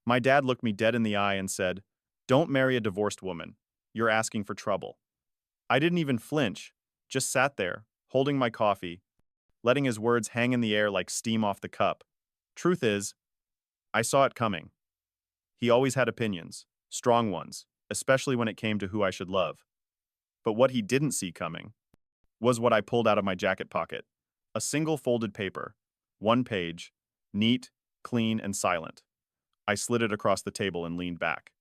My dad looked me dead in the eye and said, "Don't marry a divorced woman. You're asking for trouble." I didn't even flinch, just sat there, holding my coffee, letting his words hang in the air like steam off the cup. Truth is, I saw it coming. He always had opinions, strong ones, especially when it came to who I should love. But what he didn't see coming was what I pulled out of my jacket pocket. A single folded paper, one page, neat, clean, and silent. I slid it across the table and leaned back.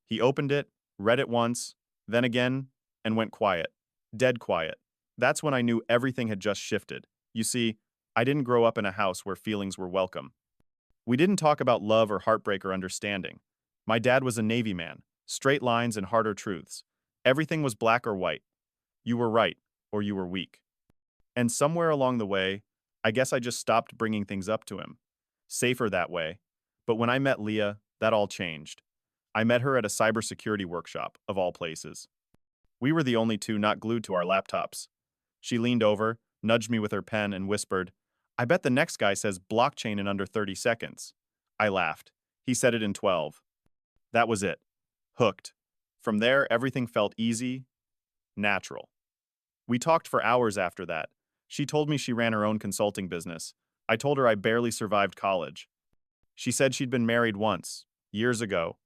He opened it, read it once, then again, and went quiet. Dead quiet. That's when I knew everything had just shifted. You see, I didn't grow up in a house where feelings were welcome. We didn't talk about love or heartbreak or understanding. My dad was a Navy man, straight lines and harder truths. Everything was black or white. You were right, or you were weak. And somewhere along the way, I guess I just stopped bringing things up to him. Safer that way. But when I met Leah, that all changed. I met her at a cybersecurity workshop, of all places. We were the only two not glued to our laptops. She leaned over, nudged me with her pen, and whispered, "I bet the next guy says blockchain in under 30 seconds. I laughed. He said it in 12. That was it. Hooked. From there, everything felt easy, natural. We talked for hours after that. She told me she ran her own consulting business. I told her I barely survived college. She said she'd been married once, years ago.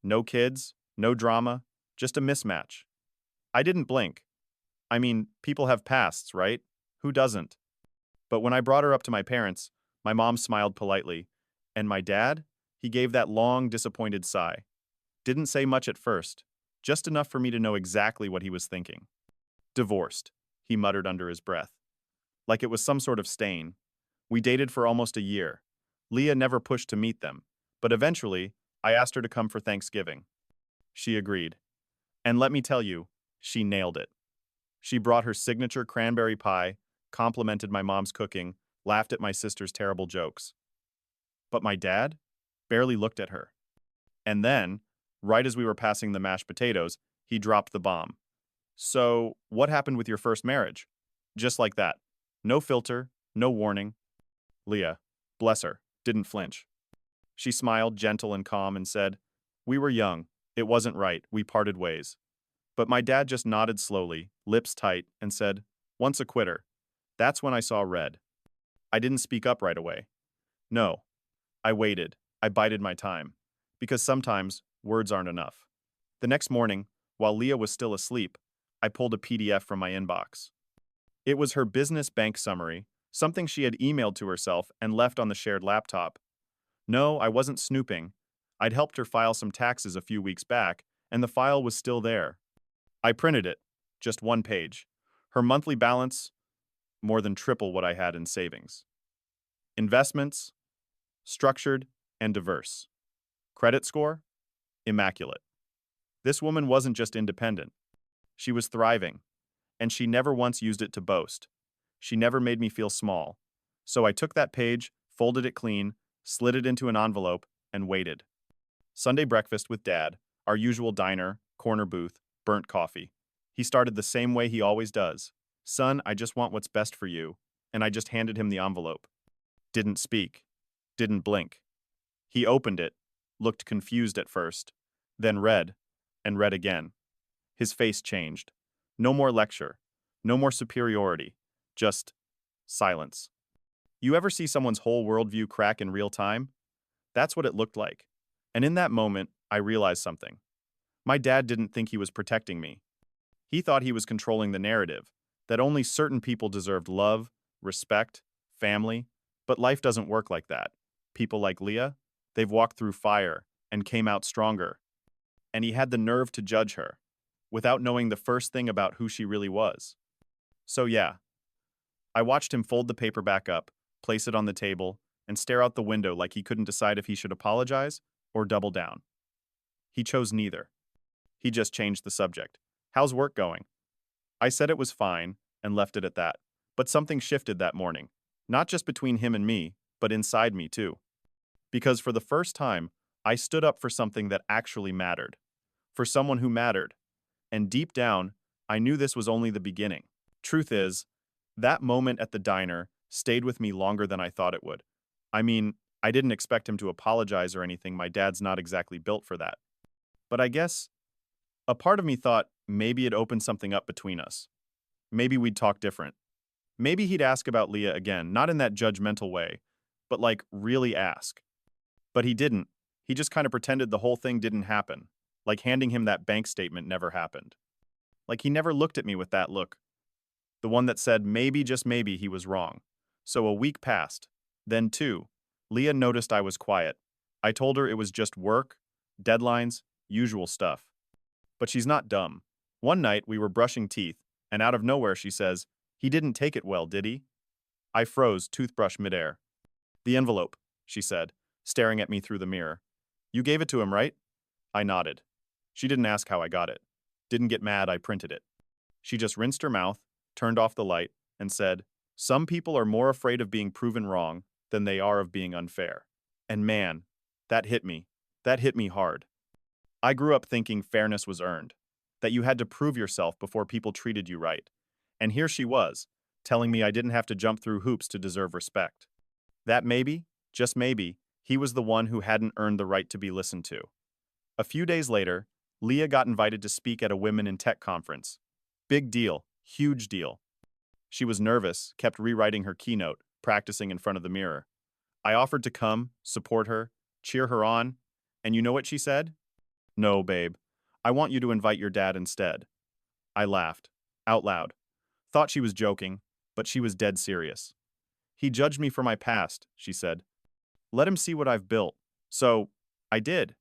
No kids, no drama, just a mismatch. I didn't blink. I mean, people have pasts, right? Who doesn't? But when I brought her up to my parents, my mom smiled politely, and my dad, he gave that long, disappointed sigh. Didn't say much at first, just enough for me to know exactly what he was thinking. Divorced, he muttered under his breath. Like it was some sort of stain. We dated for almost a year. Leah never pushed to meet them, but eventually, I asked her to come for Thanksgiving. She agreed. And let me tell you, she nailed it. She brought her signature cranberry pie, complimented my mom's cooking, laughed at my sister's terrible jokes. But my dad barely looked at her. And then, right as we were passing the mashed potatoes, he dropped the bomb. "So, what happened with your first marriage?" Just like that. No filter, no warning. Leah, bless her, didn't flinch. She smiled, gentle and calm, and said, "We were young. It wasn't right. We parted ways." But my dad just nodded slowly, lips tight, and said, "Once a quitter." That's when I saw red. I didn't speak up right away. No. I waited. I bided my time. Because sometimes, words aren't enough. The next morning, while Leah was still asleep, I pulled a PDF from my inbox. It was her business bank summary, something she had emailed to herself and left on the shared laptop. No, I wasn't snooping. I'd helped her file some taxes a few weeks back, and the file was still there. I printed it, just one page. Her monthly balance, more than triple what I had in savings. Investments, structured and diverse. Credit score, immaculate. This woman wasn't just independent. She was thriving, and she never once used it to boast. She never made me feel small. So I took that page, folded it clean, slid it into an envelope, and waited. Sunday breakfast with Dad, our usual diner, corner booth, burnt coffee. He started the same way he always does. "Son, I just want what's best for you." And I just handed him the envelope. Didn't speak. Didn't blink. He opened it, looked confused at first, then read, and read again. His face changed. No more lecture. No more superiority. Just silence. You ever see someone's whole worldview crack in real time? That's what it looked like. And in that moment, I realized something. My dad didn't think he was protecting me. He thought he was controlling the narrative, that only certain people deserved love, respect, family, but life doesn't work like that. People like Leah, they've walked through fire and came out stronger. And he had the nerve to judge her, without knowing the first thing about who she really was. So yeah, I watched him fold the paper back up, place it on the table, and stare out the window like he couldn't decide if he should apologize or double down. He chose neither. He just changed the subject. "How's work going?" I said it was fine and left it at that. But something shifted that morning. Not just between him and me, but inside me too. Because for the first time, I stood up for something that actually mattered. For someone who mattered. And deep down, I knew this was only the beginning. Truth is, that moment at the diner stayed with me longer than I thought it would. I mean, I didn't expect him to apologize or anything. My dad's not exactly built for that. But I guess a part of me thought maybe it opened something up between us. Maybe we'd talk different. Maybe he'd ask about Leah again, not in that judgmental way, but like really ask. But he didn't. He just kind of pretended the whole thing didn't happen, like handing him that bank statement never happened. Like he never looked at me with that look, the one that said maybe, just maybe, he was wrong. So a week passed. Then two, Leah noticed I was quiet. I told her it was just work, deadlines, usual stuff. But she's not dumb. One night we were brushing teeth, and out of nowhere she says, "He didn't take it well, did he?" I froze, toothbrush midair. "The envelope," she said, staring at me through the mirror. "You gave it to him, right?" I nodded. She didn't ask how I got it. Didn't get mad I printed it. She just rinsed her mouth, turned off the light, and said, "Some people are more afraid of being proven wrong than they are of being unfair." And man, that hit me. That hit me hard. I grew up thinking fairness was earned, that you had to prove yourself before people treated you right. And here she was, telling me I didn't have to jump through hoops to deserve respect. That maybe, just maybe, he was the one who hadn't earned the right to be listened to. A few days later, Leah got invited to speak at a Women in Tech conference. Big deal, huge deal. She was nervous, kept rewriting her keynote, practicing in front of the mirror. I offered to come, support her, cheer her on, and you know what she said? "No, babe. I want you to invite your dad instead." I laughed, out loud. Thought she was joking, but she was dead serious. "He judged me for my past," she said. "Let him see what I've built." So, I did.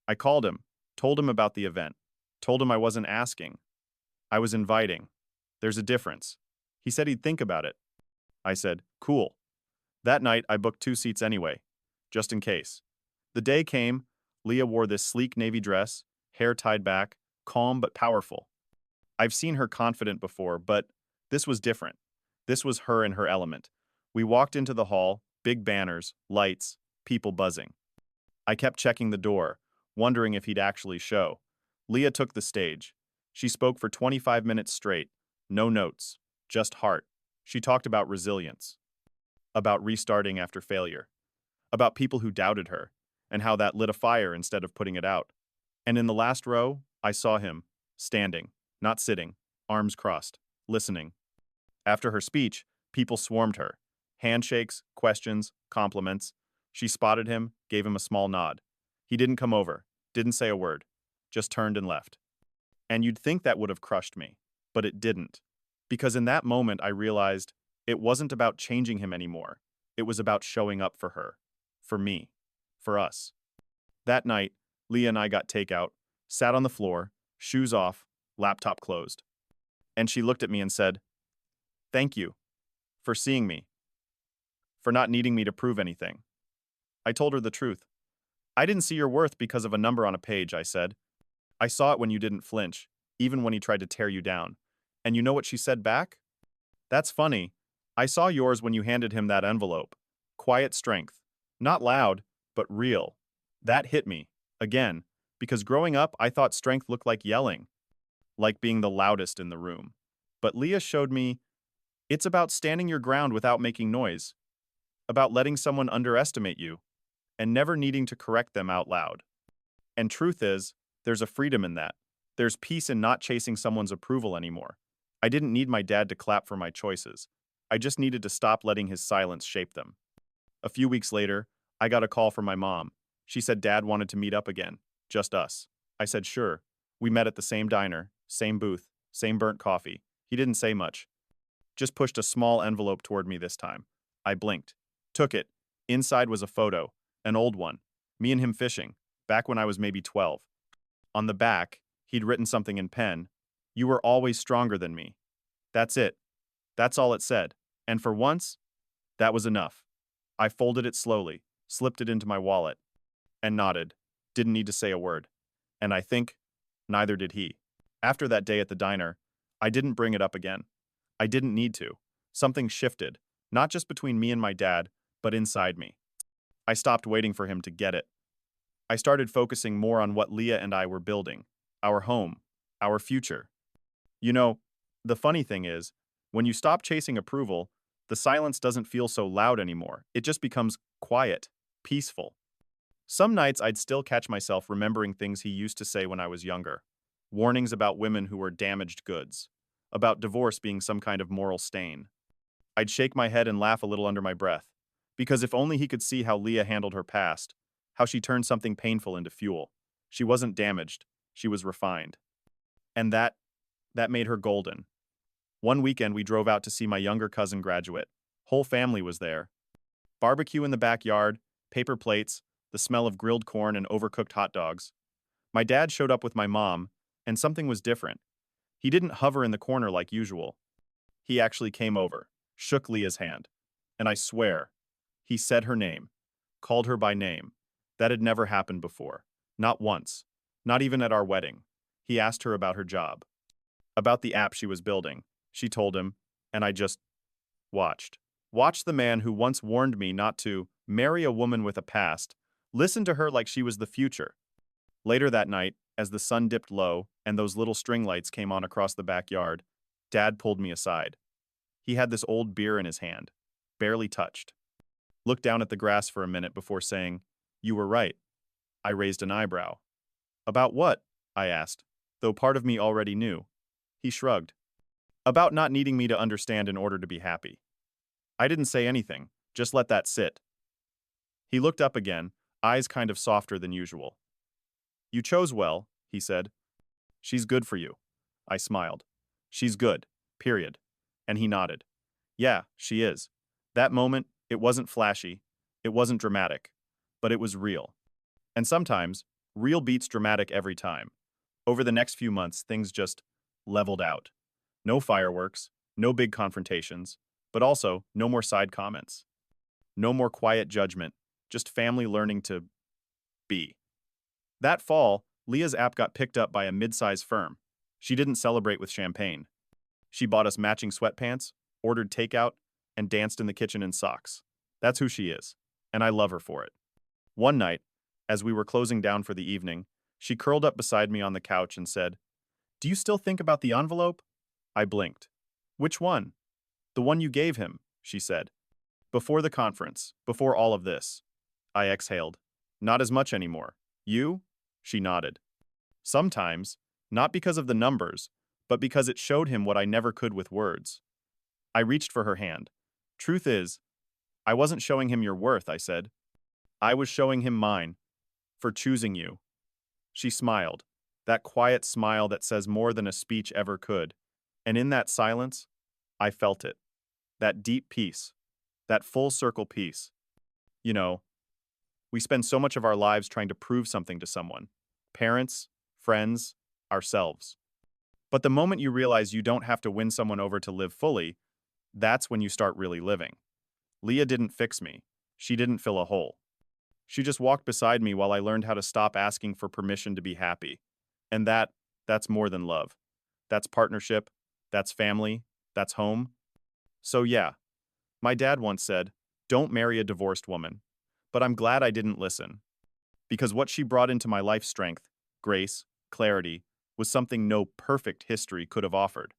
I called him, told him about the event, told him I wasn't asking. I was inviting. There's a difference. He said he'd think about it. I said, "Cool." That night, I booked 2 seats anyway, just in case. The day came, Leah wore this sleek navy dress, hair tied back, calm but powerful. I've seen her confident before, but this was different. This was her in her element. We walked into the hall, big banners, lights, people buzzing. I kept checking the door, wondering if he'd actually show. Leah took the stage. She spoke for 25 minutes straight, no notes, just heart. She talked about resilience, about restarting after failure, about people who doubted her, and how that lit a fire instead of putting it out. And in the last row, I saw him, standing, not sitting, arms crossed, listening. After her speech, people swarmed her. Handshakes, questions, compliments. She spotted him, gave him a small nod. He didn't come over, didn't say a word, just turned and left. And you'd think that would have crushed me, but it didn't. Because in that moment I realized it wasn't about changing him anymore. It was about showing up for her, for me, for us. That night, Leah and I got takeout, sat on the floor, shoes off, laptop closed. And she looked at me and said, "Thank you for seeing me, for not needing me to prove anything." I told her the truth. "I didn't see your worth because of a number on a page," I said. "I saw it when you didn't flinch, even when he tried to tear you down." And you know what she said back? "That's funny. I saw yours when you handed him that envelope. Quiet strength. Not loud, but real." That hit me, again, because growing up I thought strength looked like yelling, like being the loudest in the room. But Leah showed me it's about standing your ground without making noise, about letting someone underestimate you, and never needing to correct them out loud. And truth is, there's a freedom in that. There's peace in not chasing someone's approval anymore. I didn't need my dad to clap for my choices. I just needed to stop letting his silence shape them. A few weeks later, I got a call from my mom. She said Dad wanted to meet up again, just us. I said sure. We met at the same diner, same booth, same burnt coffee. He didn't say much. Just pushed a small envelope toward me this time. I blinked. Took it. Inside was a photo, an old one. Me and him fishing, back when I was maybe 12. On the back, he'd written something in pen. "You were always stronger than me." That's it. That's all it said. And for once, that was enough. I folded it slowly, slipped it into my wallet, and nodded. Didn't need to say a word. And I think neither did he. After that day at the diner, I didn't bring it up again. I didn't need to. Something shifted, not just between me and my dad, but inside me. I stopped waiting for him to get it. I started focusing more on what Leah and I were building, our home, our future. You know, the funny thing is, when you stop chasing approval, the silence doesn't feel so loud anymore. It just becomes quiet. peaceful. Some nights I'd still catch myself remembering things he used to say when I was younger. Warnings about women who were damaged goods. About divorce being some kind of moral stain. I'd shake my head and laugh a little under my breath. Because if only he could see how Leah handled her past, how she turned something painful into fuel. She wasn't damaged, she was refined. And that made her golden. One weekend we drove out to see my younger cousin graduate. Whole family was there. Barbecue in the backyard, paper plates, the smell of grilled corn and overcooked hot dogs. My dad showed up with my mom, and something was different. He didn't hover in the corner like usual. He actually came over, shook Leah's hand. And I swear, he said her name, called her by name. That had never happened before. Not once. Not even at our wedding. He asked her about her job. About the app she was building. She told him, and I just watched. Watched the man who once warned me not to marry a woman with a past, listen to her like she was the future. Later that night, as the sun dipped low and those little string lights came on across the backyard, Dad pulled me aside. He had this old beer in his hand, barely touched. Looked down at the grass for a minute before saying, "You were right." I raised an eyebrow. "About what?" I asked, though part of me already knew. He shrugged. "About not needing me to understand in order to be happy." I didn't say anything, just let that sit. He looked up again, eyes kind of softer than usual. "You chose well," he said. "She's good for you." I smiled. "She's good, period." And he nodded. "Yeah, she is." That moment, it wasn't flashy, it wasn't dramatic, but it was real. And sometimes, real beats dramatic every time. Over the next few months, things just leveled out. No fireworks, no big confrontations, but also no more side comments. No more quiet judgment, just family learning to be. That fall, Leah's app got picked up by a mid-size firm. She didn't celebrate with champagne. She bought us matching sweatpants, ordered takeout, and danced in the kitchen in socks. That's who she is, and I love her for it. One night, as we were closing down for the evening, she curled up beside me on the couch and said, "Do you still think about the envelope?" I blinked. "Which one?" "The one you gave him," she said. "Before the conference, before all of this." I exhaled. "Not as much anymore. You?" She nodded. "Sometimes, not because of the numbers, but because it showed him what I never could with words." I reached for her hand. "Truth is, I wasn't showing him your worth," I said. "I was showing him mine, for choosing you." She smiled, that quiet smile that says more than a speech ever could. And in that silence, I felt it. That deep peace. That full circle peace. You know, we spend so much of our lives trying to prove something to someone. Parents, friends, ourselves. But the moment you realize you don't have to win someone over to live fully, that's when you start really living. Leah didn't fix me. She didn't fill a hole. She just walked beside me while I learned how to stop asking for permission to be happy. And that's more than love. That's partnership. That's family. That's home. So yeah, my dad once said, "Don't marry a divorced woman." But I'm glad I didn't listen. Because what she brought into my life, strength, grace, clarity, was something no perfect history could have offered.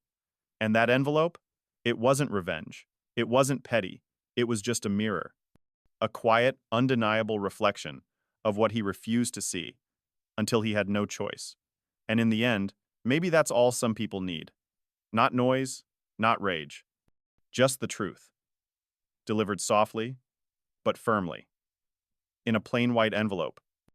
And that envelope? It wasn't revenge. It wasn't petty. It was just a mirror. A quiet, undeniable reflection of what he refused to see until he had no choice. And in the end, maybe that's all some people need. Not noise, not rage. Just the truth. Delivered softly, but firmly. In a plain white envelope.